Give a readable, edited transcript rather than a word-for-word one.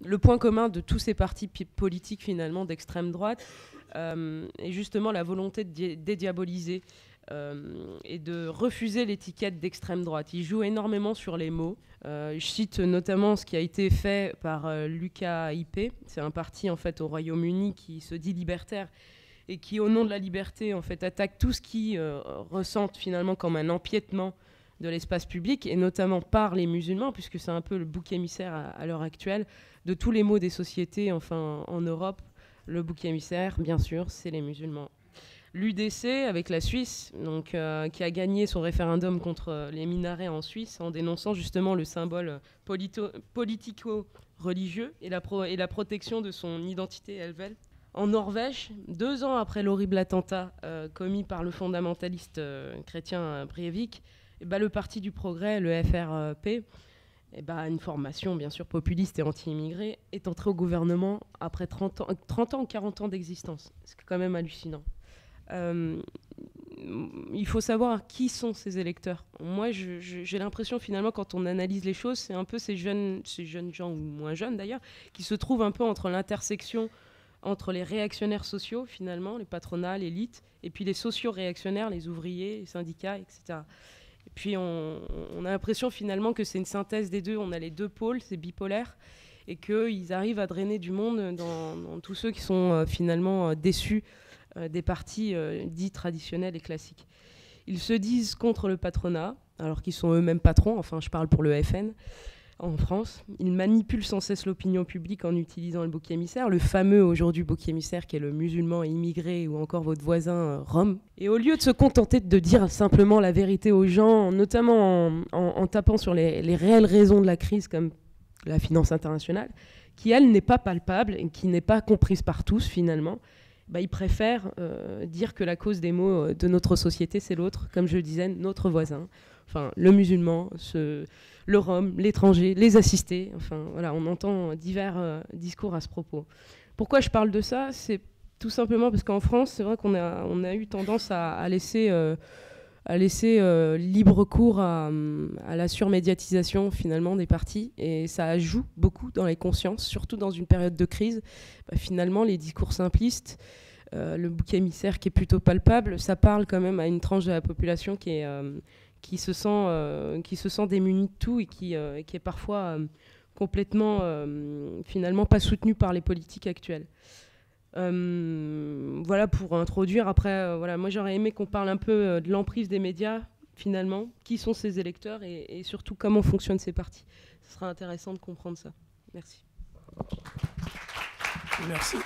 le point commun de tous ces partis politiques finalement d'extrême droite est justement la volonté de dédiaboliser et de refuser l'étiquette d'extrême droite. Ils jouent énormément sur les mots. Je cite notamment ce qui a été fait par l'UKIP. C'est un parti en fait au Royaume-Uni qui se dit libertaire et qui, au nom de la liberté, en fait, attaque tout ce qui ressentent finalement comme un empiètement de l'espace public, et notamment par les musulmans, puisque c'est un peu le bouc émissaire à l'heure actuelle de tous les maux des sociétés, enfin en Europe. Le bouc émissaire, bien sûr, c'est les musulmans. L'UDC, avec la Suisse, donc, qui a gagné son référendum contre les minarets en Suisse, en dénonçant justement le symbole politico-religieux et la protection de son identité helvète. En Norvège, 2 ans après l'horrible attentat commis par le fondamentaliste chrétien Breivik, le Parti du Progrès, le FRP, une formation bien sûr populiste et anti-immigrée, est entrée au gouvernement après 30 ans ou 40 ans d'existence. C'est quand même hallucinant. Il faut savoir qui sont ces électeurs. Moi, j'ai l'impression finalement, quand on analyse les choses, c'est un peu ces jeunes gens, ou moins jeunes d'ailleurs, qui se trouvent un peu entre l'intersection entre les réactionnaires sociaux, finalement, les patronats, l'élite, et puis les sociaux-réactionnaires, les ouvriers, les syndicats, etc. Et puis on a l'impression finalement que c'est une synthèse des deux. On a les deux pôles, c'est bipolaire, et qu'ils arrivent à drainer du monde dans tous ceux qui sont finalement déçus des partis dits traditionnels et classiques. Ils se disent contre le patronat, alors qu'ils sont eux-mêmes patrons, enfin je parle pour le FN, en France. Ils manipulent sans cesse l'opinion publique en utilisant le bouc émissaire, le fameux aujourd'hui bouc émissaire qui est le musulman immigré ou encore votre voisin rome. Et au lieu de se contenter de dire simplement la vérité aux gens, notamment en tapant sur les réelles raisons de la crise comme la finance internationale, qui elle n'est pas palpable et qui n'est pas comprise par tous finalement, ils préfèrent dire que la cause des maux de notre société c'est l'autre, comme je le disais, notre voisin. Enfin, le musulman, le rome, l'étranger, les assistés. Enfin, voilà, on entend divers discours à ce propos. Pourquoi je parle de ça ? C'est tout simplement parce qu'en France, c'est vrai qu'on a eu tendance à laisser libre cours à la surmédiatisation finalement des partis, et ça joue beaucoup dans les consciences, surtout dans une période de crise. Finalement, les discours simplistes, le bouc émissaire qui est plutôt palpable, ça parle quand même à une tranche de la population qui se sent démunie de tout et qui est parfois complètement finalement pas soutenue par les politiques actuelles. Voilà pour introduire. Après, moi j'aurais aimé qu'on parle un peu de l'emprise des médias finalement, qui sont ces électeurs et surtout comment fonctionnent ces partis. Ce sera intéressant de comprendre ça. Merci. Merci.